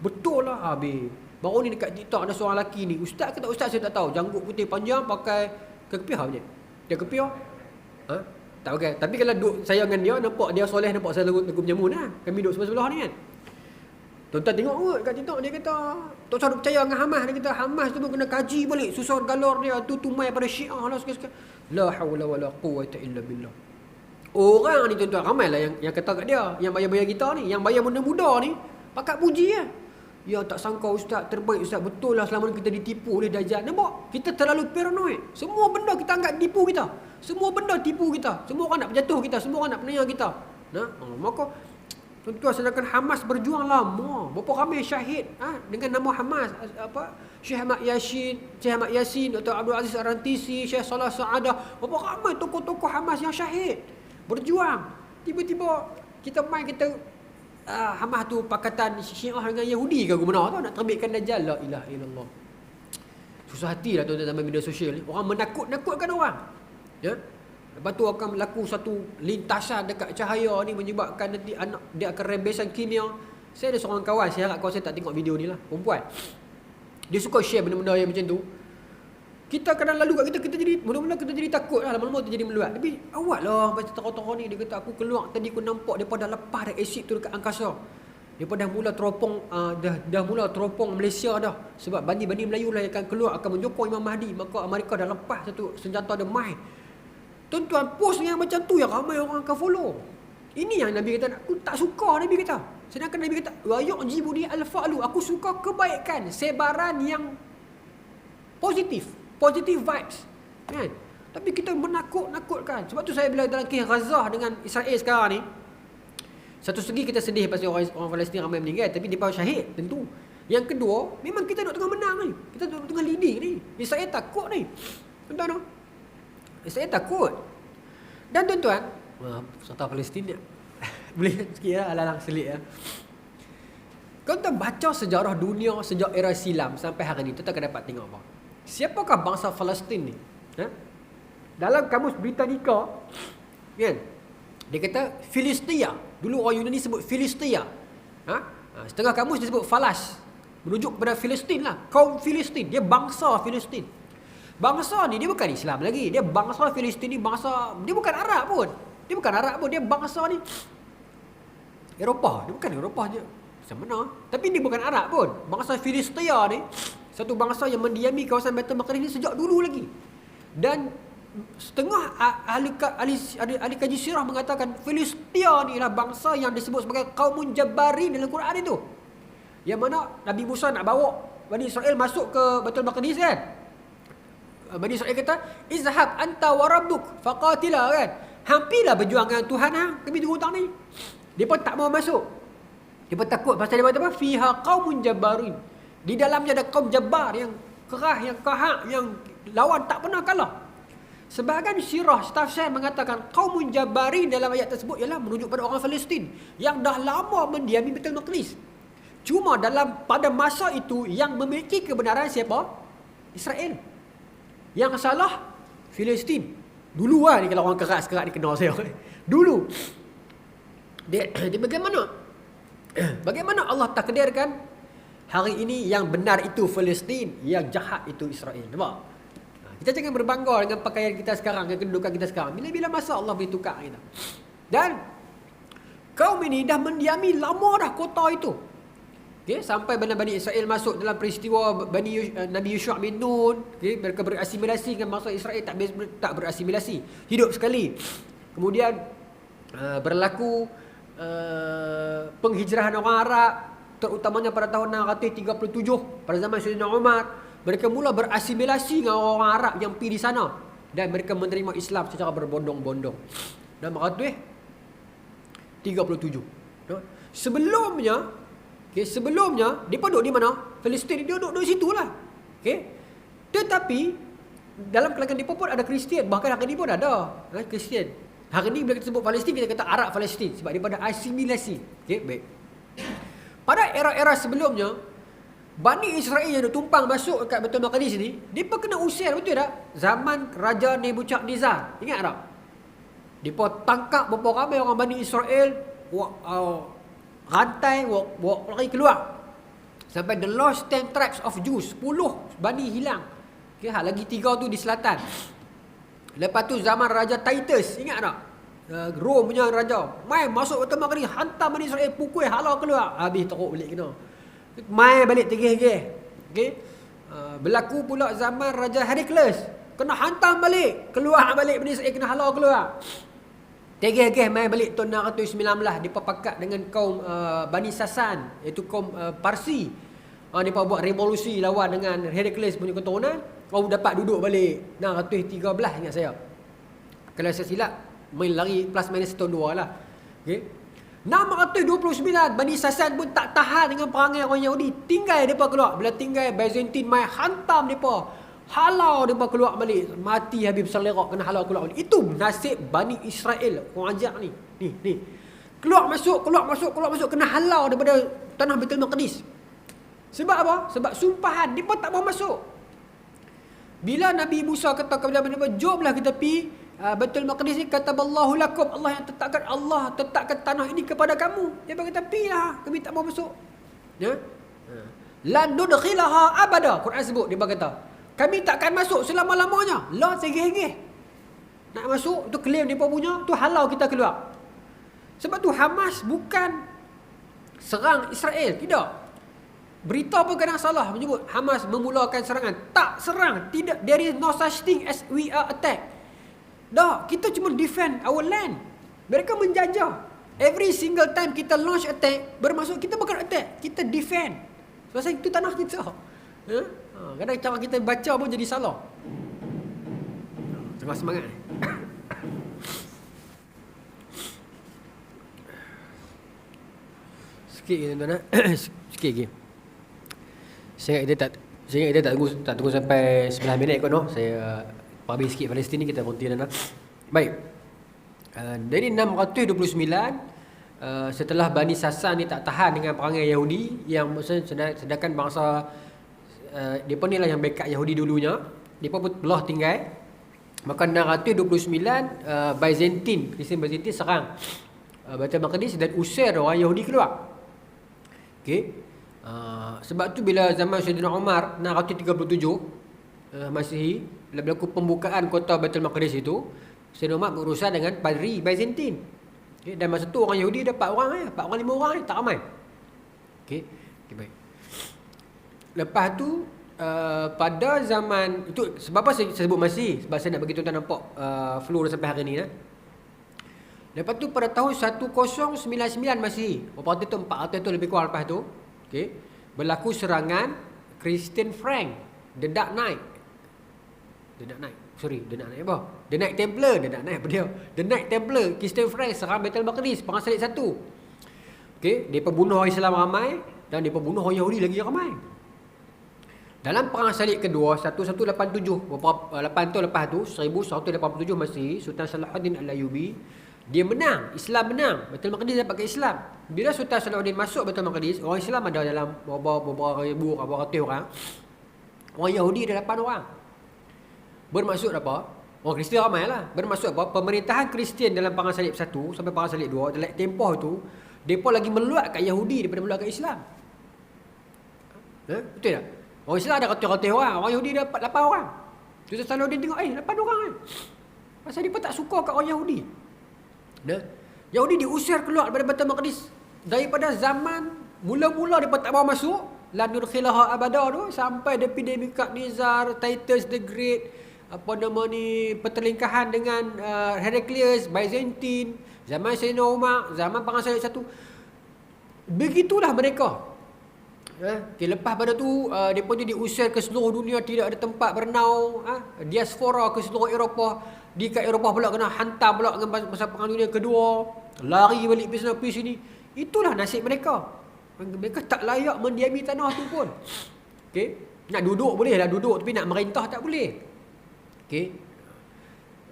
betul lah habis. Baru ni dekat TikTok ada seorang lelaki ni. Ustaz ke tak ustaz saya tak tahu. Janggut putih panjang pakai kepiah je. Dia kepiah. Tak pakai. Tapi kalau duduk saya dengan dia, nampak dia soleh, nampak saya lagu menjamun lah. Kami duduk sebelah-sebelah ni kan. Tuan-tuan tengok kot kat TikTok, dia kata tak usah percaya dengan Hamas. Dia kata Hamas tu pun kena kaji balik susur galor dia tu tumai pada Syiah lah sekian-sekian. La hawla wala quwwata illa billah. Orang ni tuan-tuan ramai lah yang kata kat dia, yang bayar-bayar kita ni, yang bayar muda-muda ni pakat puji lah. Ya tak sangka ustaz, terbaik ustaz, betul lah selama ni kita ditipu oleh Dajjal. Nampak? Kita terlalu paranoid. Semua benda kita anggap tipu kita. Semua benda tipu kita. Semua orang nak berjatuh kita, semua orang nak penanya kita. Maka tuan-tuan, sedangkan Hamas berjuang lama. Berapa ramai syahid dengan nama Hamas, Syekh Ahmad Yasin, Dr. Abdul Aziz Ar-Rantisi, Syekh Salah Sa'adah. Berapa ramai tokoh-tokoh Hamas yang syahid berjuang. Tiba-tiba kita main kita Hamas tu pakatan Syiah dengan Yahudi ke guna tu nak terbitkan Dajjal. La ilaha illallah. Susah hatilah tuan-tuan dalam media sosial ni. Orang menakut-nakutkan orang. Ya. Lepas tu akan berlaku satu lintasan dekat cahaya ni menyebabkan nanti anak dia akan rembesan kimia. Saya ada seorang kawan, saya harap kawan saya tak tengok video ni lah, perempuan. Dia suka share benda-benda yang macam tu. Kita kadang lalu kat kita jadi mula-mula kita jadi takut lah, lama-lama tu jadi meluat. Tapi awak lah baca tokoh-tokoh ni, dia kata aku keluar tadi aku nampak depa dah lepas dah asid tu dekat angkasa. Depa dah mula teropong dah mula teropong Malaysia dah. Sebab bandi-bandi Melayu lah yang akan keluar akan menyokong Imam Mahdi, maka Amerika dah lepas satu senjata dia mai. Tuan-tuan, post yang macam tu yang ramai orang akan follow. Ini yang Nabi kata, aku tak suka Nabi kata. Sedangkan Nabi kata, wa yu'jibuni al-fa'lu, aku suka kebaikan, sebaran yang positif vibes kan. Tapi kita menakut-nakutkan. Sebab tu saya bila dalam kes Gaza dengan Israel sekarang ni, satu segi kita sedih pasal orang Palestin ramai meninggal, tapi mereka syahid tentu. Yang kedua, memang kita duduk tengah menang ni, kita duduk tengah leading ni. Israel takut ni, tuan-tuan. Israel takut. Dan tuan-tuan, serta Palestin ni boleh sikit lah, alang-alang selit lah. Kalau tuan baca sejarah dunia sejak era silam sampai hari ni, tuan akan dapat tengok apa. Siapakah bangsa Palestin ni? Dalam kamus Britannica kan, dia kata Filistia. Dulu orang Yunani sebut Filistia. Setengah kamus dia sebut Falas, merujuk kepada Filistin lah, kaum Filistin. Dia bangsa Filistin. Bangsa ni dia bukan Islam lagi. Dia bangsa Filistin ni bangsa, dia bukan Arab pun. Dia bangsa ni Eropah. Dia bukan Eropah je. Macam mana? Tapi dia bukan Arab pun. Bangsa Filistia ni satu bangsa yang mendiami kawasan Baitul Maqdis ni sejak dulu lagi. Dan setengah ahli kaji sirah mengatakan Filistia ni ialah bangsa yang disebut sebagai Qaumun Jabbarin dalam Quran itu. Yang mana Nabi Musa nak bawa Bani Israel masuk ke Baitul Maqdis kan. Bani Israel kata, "Izhab anta wa rabbuk faqatila" kan. Hampilah berjuang dengan Tuhan hang, kami tunggu hutang ni. Dia pun tak mau masuk. Dia pun takut pasal dia kata apa? Fiha qaumun jabbarin. Di dalamnya ada kaum jabbar yang kerah, yang kahak, yang lawan tak pernah kalah. Sebahagian sirah tafsir mengatakan qaumun jabbarin dalam ayat tersebut ialah merujuk pada orang Palestin yang dah lama mendiami Baitul Maqdis. Cuma pada masa itu yang memiliki kebenaran siapa? Israel. Yang salah Palestin. Dulu lah ni kalau orang keras-keras ni kenal saya. Dulu. Dia bagaimana? Bagaimana Allah takdirkan hari ini yang benar itu Palestin, yang jahat itu Israel. Nampak? Kita jangan berbangga dengan pakaian kita sekarang, dengan kedudukan kita sekarang. Bila-bila masa Allah boleh tukar kita. Dan kaum ini dah mendiami lama dah kota itu. Okay, sampai Bani Israel masuk dalam peristiwa Nabi Yusha' bin Nun. Okay, mereka berasimilasi dengan bangsa Israel, tak berasimilasi. Hidup sekali. Kemudian berlaku penghijrahan orang Arab, terutamanya pada tahun 637 pada zaman Sayyidina Umar. Mereka mula berasimilasi dengan orang Arab yang pergi di sana dan mereka menerima Islam secara berbondong-bondong. Dan 637. Sebelumnya dia duduk di mana? Palestin. Dia duduk di situ lah. Tetapi dalam kalangan dia pun ada Kristian. Bahkan hari ni pun ada Kristian. Hari ni bila kita sebut Palestin, kita kata Arab Palestin sebab dia pada asimilasi. Baik. Pada era-era sebelumnya, Bani Israel yang tumpang masuk kat Baitul Maqdis ni, dia pun kena usir, betul tak? Zaman Raja Nebuchadnezzar. Ingat tak? Dia pun tangkap berapa ramai orang Bani Israel, rantai, lari keluar. Sampai the lost 10 tribes of Jews, 10 Bani hilang. Lagi 3 tu di selatan. Lepas tu zaman Raja Titus, ingat tak? Rom punya raja. Mai masuk Baitul Maqdis, hantar Bani Israel, pukul halau keluar. Habis teruk balik kena. Mai balik tegih-tegih. Berlaku pula zaman Raja Heraclius. Kena hantam balik, keluar balik Bani Israel, kena halau keluar. Tegih-tegih mai balik tahun 619. Dia pakat dengan kaum Bani Sasan, iaitu kaum Parsi. Dia buat revolusi lawan dengan Heraclius punya keturunan. Kau dapat duduk balik 613 ingat saya. Kalau saya silap, main lari plus minus tahun 2 lah. 629 Bani Sasan pun tak tahan dengan perangai orang Yahudi. Tinggal mereka keluar. Bila tinggal Byzantine mai hantam mereka. Halau mereka keluar balik. Mati habis berselera, kena halau keluar balik. Itu nasib Bani Israel. Orang ajak ni. Ni. Keluar masuk, kena halau daripada tanah Baitul Maqdis. Sebab apa? Sebab sumpahan. Mereka tak mau masuk. Bila Nabi Musa kata kepada mereka, jomlah kita pergi Baitul Maqdis ni, kataballahu lakum, Allah yang tetapkan tanah ini kepada kamu. Dia kata, pergilah, kami tak mau masuk. Lan nudkhilaha abada. Quran sebut, dia kata, kami takkan masuk selama-lamanya. La segeh-geh. Nak masuk, tu claim dia punya, tu halau kita keluar. Sebab tu Hamas bukan serang Israel, tidak. Berita pun kadang salah menyebut Hamas memulakan serangan. Tak serang, tidak. There is no such thing as we are attack. Dah, kita cuma defend our land. Mereka menjajah. Every single time kita launch attack, bermaksud kita bukan attack, kita defend. Sebab itu tanah kita. Kadang cara kita baca pun jadi salah. Tengah semangat. Sikit lagi tuan-tuan. Sikit lagi. Saya ingat kita tak tunggu sampai 9 minit kot no. Saya habis sikit Palestin ni, kita berhenti dah. Baik. Dari 629 setelah Bani Sasan ni tak tahan dengan perangai Yahudi, yang maksudnya sedangkan bangsa depa ni lah yang backup Yahudi dulunya, depa pun belah tinggal. Maka 629 Kristian Byzantine serang Baitul Maqdis dan usir orang Yahudi keluar. Sebab tu bila zaman Sayyidina Umar 637 Masihi, bila berlaku pembukaan kota Baitul Maqdis itu, Sayyidina Umar berurusan dengan Padri Byzantine. Okay, dan masa tu orang Yahudi ada 4 orang 4 orang 5 orang tak ramai. Okay, baik. Lepas tu pada zaman itu, sebab apa saya sebut masih, sebab saya nak bagi tuan-tuan nampak flow sampai hari ni. Lepas tu pada tahun 1099 masih, berapa tu 400 tu lebih kurang lepas tu, okay, berlaku serangan Christian Frank, The Dark Knight. The Night Templar, The Night Templar, Christian Frank serang Baitul Maqdis, perang salib 1. Okay, dia pembunuh orang Islam ramai dan dia pembunuh orang Yahudi lagi ramai. Dalam perang salib kedua 1187, beberapa 8 tahun lepas tu, 1187 masih, Sultan Salahuddin Al-Ayyubi dia menang, Islam menang, Baitul Maqdis dapat ke Islam. Bila Sultan Salahuddin masuk Baitul Maqdis, orang Islam ada dalam beberapa ribu, beberapa ratus orang. Orang Yahudi ada 8 orang. Bermaksud apa? Orang Kristian ramai lah. Bermaksud apa? Pemerintahan Kristian dalam perang salib 1 sampai perang salib 2, dalam tempoh tu, mereka lagi meluat kat Yahudi daripada meluat kat Islam. Betul tak? Orang Islam ada ratus-ratus orang, orang Yahudi dapat 8 orang. Sultan Salahuddin tengok, 8 orang kan. Pasal dia pun tak suka kat orang Yahudi. Yahudi diusir keluar daripada Baitul Maqdis. Daripada zaman mula-mula dia pun tak mau masuk, la nurkhilaha abada tu, sampai epidemi Nebukadnezar, Titus the Great, pertelingkahan dengan Heraclius, Byzantine, zaman Sayyidina Umar, zaman perang salib 1. Begitulah mereka. Okay, lepas pada tu dia pun diusir ke seluruh dunia, tidak ada tempat bernaung, diaspora ke seluruh Eropah. Di kat Eropah pula kena hantar pula dengan masa perang dunia kedua, lari balik pergi sini. Itulah nasib mereka. Mereka tak layak mendiami tanah tu pun. Okay, nak duduk boleh lah duduk, tapi nak merintah tak boleh. Okay,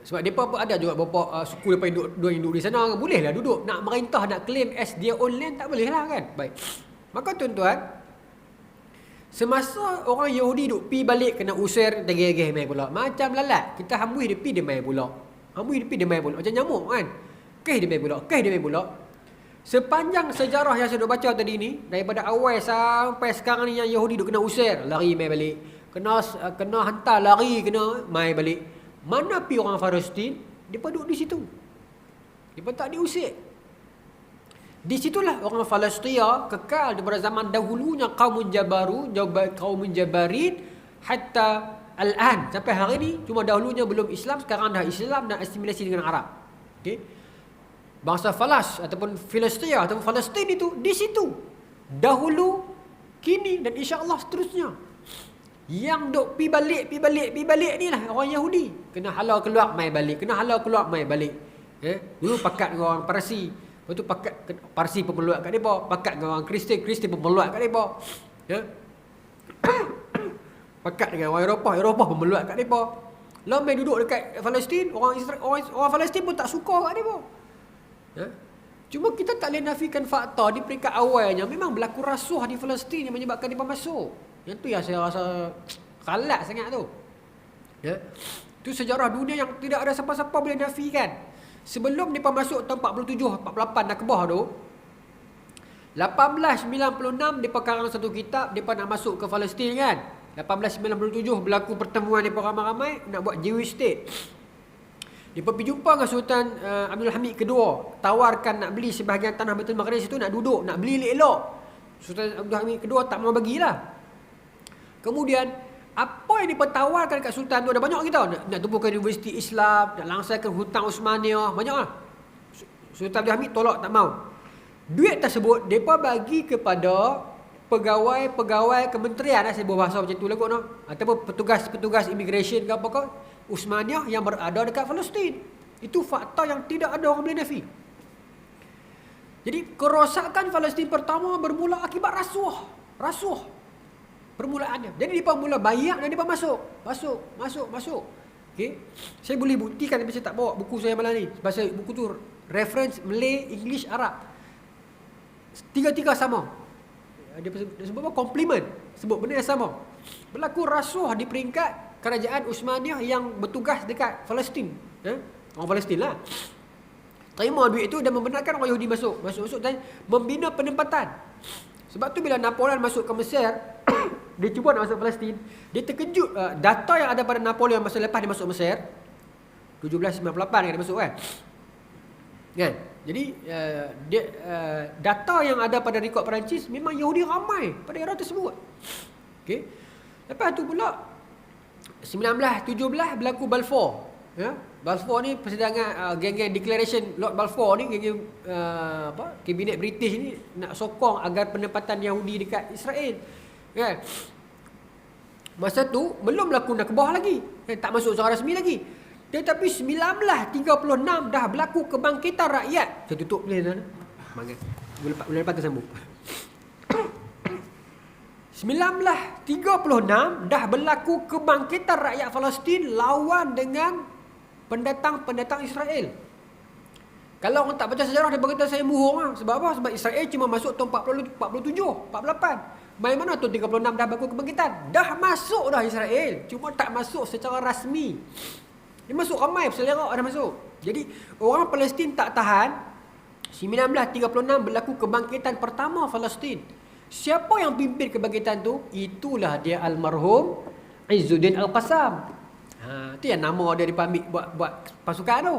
sebab mereka pun ada juga beberapa suku mereka duduk di sana, boleh lah duduk. Nak merintah, nak claim as their own land, tak boleh lah kan. Baik, maka tuan-tuan, semasa orang Yahudi duk pi balik kena usir, tegeh-tegeh main pula. Macam lalat, kita hambui dia pi dia main pula. Macam nyamuk kan. Kes dia main pula. Sepanjang sejarah yang saya duk baca tadi ni, daripada awal sampai sekarang ni yang Yahudi duk kena usir, lari main balik. Kena hantar lari, kena main balik. Mana pi orang Palestin, depa duduk di situ. Depa tak diusir. Di situlah orang Palestin kekal daripada zaman dahulunya kaumun Jabarin hatta al-an, sampai hari ni. Cuma dahulunya belum Islam, sekarang dah Islam dan asimilasi dengan Arab. Okey. Bangsa Falas ataupun Palestin ataupun Palestin itu di situ. Dahulu, kini dan insya-Allah seterusnya. Yang duk pi balik ni lah orang Yahudi. Kena halau keluar mai balik, Dulu pakat dengan orang Parsi. Lepas tu pakat Parsi pun meluat kat mereka, pakat dengan orang Kristian pun meluat kat mereka. Pakat dengan orang Eropah pun meluat kat mereka. Lalu main duduk dekat Palestin, orang Palestin pun tak suka kat mereka. Cuma kita tak boleh nafikan fakta di peringkat awalnya memang berlaku rasuah di Palestin yang menyebabkan mereka masuk. Yang tu yang saya rasa kalat sangat tu. Itu sejarah dunia yang tidak ada siapa-siapa boleh nafikan. Sebelum mereka masuk tahun 47, 48 Nakbah tu, 1896 mereka karang satu kitab, mereka nak masuk ke Palestin kan. 1897 berlaku pertemuan mereka ramai-ramai nak buat Jewish state. Mereka pergi jumpa dengan Sultan Abdul Hamid kedua, tawarkan nak beli sebahagian tanah Baitul Maqdis itu, nak duduk, nak beli elok-elok. Sultan Abdul Hamid kedua tak mau bagilah. Kemudian apa yang ditawarkan kat Sultan tu ada banyak kita. Nak tumbuhkan Universiti Islam, nak langsaikan hutang Uthmaniyah, banyaklah. Sultan Abdul Hamid tolak, tak mau. Duit tersebut mereka bagi kepada pegawai-pegawai kementerian, saya berbahasa macam tu lagu no, ataupun petugas-petugas immigration ke apa-apa Uthmaniyah yang berada dekat Palestin. Itu fakta yang tidak ada orang boleh nafi. Jadi kerosakan Palestin pertama bermula akibat rasuah. Permulaannya. Jadi mereka mula bayar dan mereka masuk. Okey. Saya boleh buktikan tapi saya tak bawa buku saya malam ni. Bahasa buku tu reference Malay, English, Arab. Tiga-tiga sama. Dia sebut apa? Compliment. Sebut benda yang sama. Berlaku rasuah di peringkat kerajaan Uthmaniyah yang bertugas dekat Palestin. Orang Palestin lah. Terima duit itu dan membenarkan orang Yahudi masuk dan membina penempatan. Sebab tu bila Napoleon masuk ke Mesir, dia cuba nak masuk Palestin, dia terkejut. Data yang ada pada Napoleon masa lepas dia masuk Mesir, 1798 kan dia masuk kan. Jadi data yang ada pada rekod Perancis memang Yahudi ramai pada era tersebut. Okey. Lepas tu pula 1917 berlaku Balfour. Ya. Balfour ni persidangan geng-geng declaration Lord Balfour ni, geng-geng kabinet British ni nak sokong agar penempatan Yahudi dekat Israel. Kan? Masa tu belum berlaku Nakbah lagi. Tak masuk secara rasmi lagi. Tetapi 1936 dah berlaku kebangkitan rakyat. Saya tutup boleh tuan. Bulan lepas kita sambung. 1936 dah berlaku kebangkitan rakyat Palestin lawan dengan pendatang Israel. Kalau orang tak baca sejarah, dia berkata saya bohong lah. Sebab apa? Sebab Israel cuma masuk tahun 47, 48. Main mana tahun 36 dah berlaku kebangkitan? Dah masuk dah Israel, cuma tak masuk secara rasmi. Dia masuk ramai, berselerak dah masuk. Jadi orang Palestin tak tahan. 1936 berlaku kebangkitan pertama Palestin. Siapa yang pimpin kebangkitan tu? Itulah dia almarhum Izzuddin Al-Qassam. Tu yang nama dia diambil buat pasukan tu.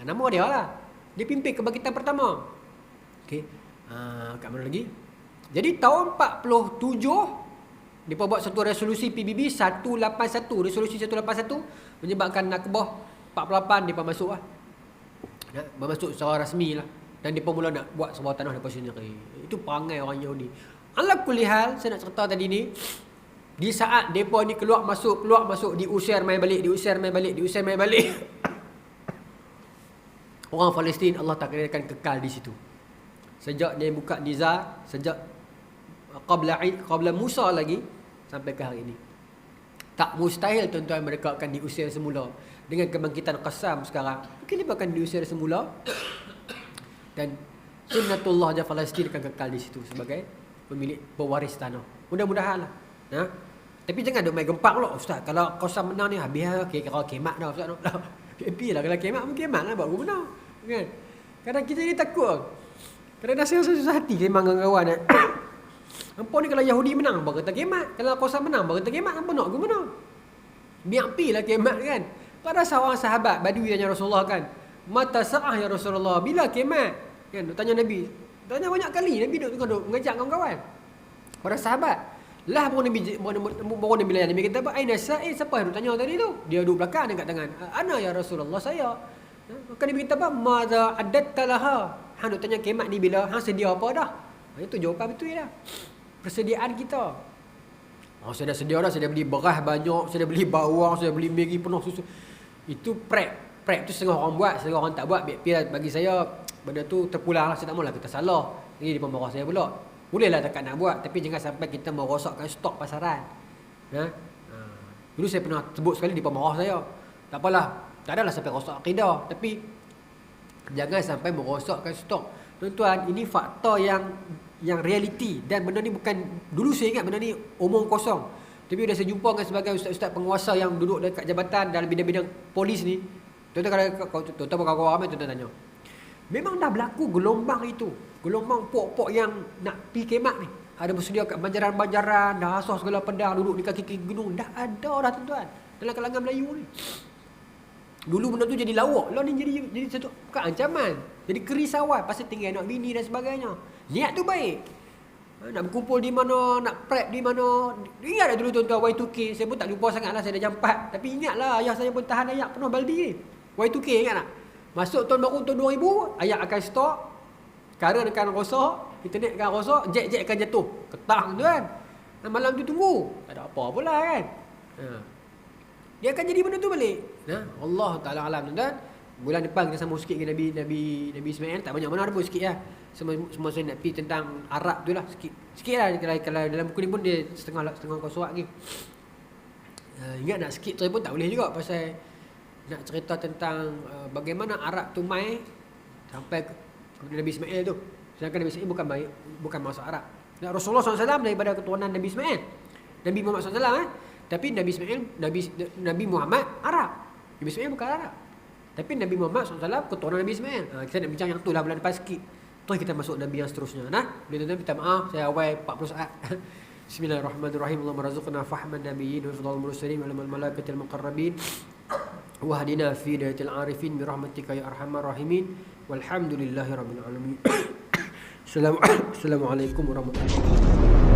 Nama dia lah. Dia pimpin kebangkitan pertama. Okey. Kat mana lagi? Jadi tahun 47 dia buat satu resolusi PBB 181. Resolusi 181 menyebabkan Nakbah 48 dia masuk lah. Bermasuk secara rasmi lah. Dan dia mula nak buat sebuah tanah lepas sendiri. Itu perangai orang Yahudi. Ala kulli hal, saya nak cerita tadi ni, di saat mereka ni keluar masuk, diusir mai balik. Orang Palestin Allah takdirkan kekal di situ. Sejak dia buka nizar, sejak qabla Musa lagi sampai ke hari ini. Tak mustahil tuan-tuan mereka akan diusir semula. Dengan kebangkitan Qassam sekarang, mungkin dia akan diusir semula. Dan sunnatullah je Palestin akan kekal di situ sebagai pemilik pewaris tanah. Mudah-mudahan lah. Tapi jangan duk main gempak pula. Ustaz, kalau Qassam menang ni habis lah. Kalau kemat dah Ustaz. PMP lah. Kalau kemat pun kemat lah. Buat aku menang. Kan? Kadang kita ni takut. Kadang rasa susah hati kemat dengan kawan. Hampa ni kalau Yahudi menang, hampa kata kemat. Kalau Qassam menang, hampa kata kemat. Hampa nak aku menang. Biar pi lah kemat kan. Pada seorang sahabat Badui tanya Rasulullah kan, mata sa'ah ya Rasulullah, bila kemat? Kan, tanya Nabi. Tanya banyak kali. Nabi duk mengajak kawan-kawan. Para sahabat. Lah baru Nabi layan. Nabi kata apa? Aina sa'il? Siapa yang tanya tadi tu? Dia duduk belakang dekat tangan. Ana ya Rasulullah, saya. Maka Nabi kata apa? Madza adatta laha? Hang duk tanya kemat ni bila? Hang sedia apa dah? Itu jawapan betul dah. Persediaan kita. Saya dah sedia dah. Saya dah beli beras banyak. Saya dah beli bawang. Saya dah beli Maggi penuh susu. Itu prep. Prep tu setengah orang buat, setengah orang tak buat. Bagi saya benda tu terpulang lah. Saya tak maulah kita salah. Ini di pemarah saya pula. Bolehlah takkan nak buat, tapi jangan sampai kita merosakkan stok pasaran. Dulu saya pernah sebut sekali di pemarah saya. Tak apalah, tak adalah sampai rosak akidah, tapi jangan sampai merosakkan stok. Tuan-tuan, ini fakta yang realiti. Dan benda ni bukan, dulu saya ingat benda ni omong kosong. Tapi dah saya jumpa dengan sebagai ustaz-ustaz penguasa yang duduk dekat jabatan dalam bidang-bidang polis ni. Tuan-tuan kawan-kawan ramai tuan-tuan tanya. Memang dah berlaku gelombang itu. Gelombang pok-pok yang nak pergi kemat ni. Ada bersedia kat banjaran-banjaran, dah asah segala pedang, duduk di kaki gunung. Dah ada dah tuan-tuan. Dalam kalangan Melayu ni. Dulu benda tu jadi lawak. Lah ni jadi satu bukan ancaman. Jadi kerisauan pasal tinggal anak bini dan sebagainya. Niat tu baik. Nak berkumpul di mana, nak prep di mana. Ingat tak dulu tuan-tuan Y2K? Saya pun tak lupa sangat lah, saya dah jampat. Tapi ingatlah ayah saya pun tahan ayak penuh baldi ni. Y2K ingat tak? Masuk tahun baru tahun 2000, ayak akan stop. Current akan rosak, internet akan rosak, jet akan jatuh. Ketang tu kan. Dan malam tu tunggu. Tak ada apa pula kan. Dia akan jadi benda tu balik. Allah Ta'ala alam tuan-tuan. Bulan depan kita sambung sikit dengan Nabi Ismail. Tak banyak mana ada pun sikit lah. Semua saya nak pergi tentang Arab tu lah. Sikit lah. Kalau dalam buku ni pun dia setengah kau surat lagi. Ingat nak sikit tu pun tak boleh juga. Pasal nak cerita tentang bagaimana Arab tu mai sampai ke Nabi Ismail tu. Sedangkan Nabi Ismail bukan masuk Arab. Dan Rasulullah SAW daripada keturunan Nabi Ismail. Nabi Muhammad SAW tapi Nabi Ismail, Nabi Muhammad Arab. Nabi Ismail bukan Arab. Tapi Nabi Muhammad SAW keturunan Nabi Ismail. Kita nak bincang yang tu lah bulan depan sikit. Terus kita masuk Nabi yang seterusnya. Boleh tuan-tuan minta maaf. Saya awal 40 saat. Bismillahirrahmanirrahim. Allahumma razuqna fahman nabiyyin wa fadhal mursalin wa lamal malaikatil muqarrabin. Wahdina fi dayatil arifin bi rahmatika ya arhamar rahimin. Walhamdulillahirabbil alamin. Assalamualaikum warahmatullahi wabarakatuh.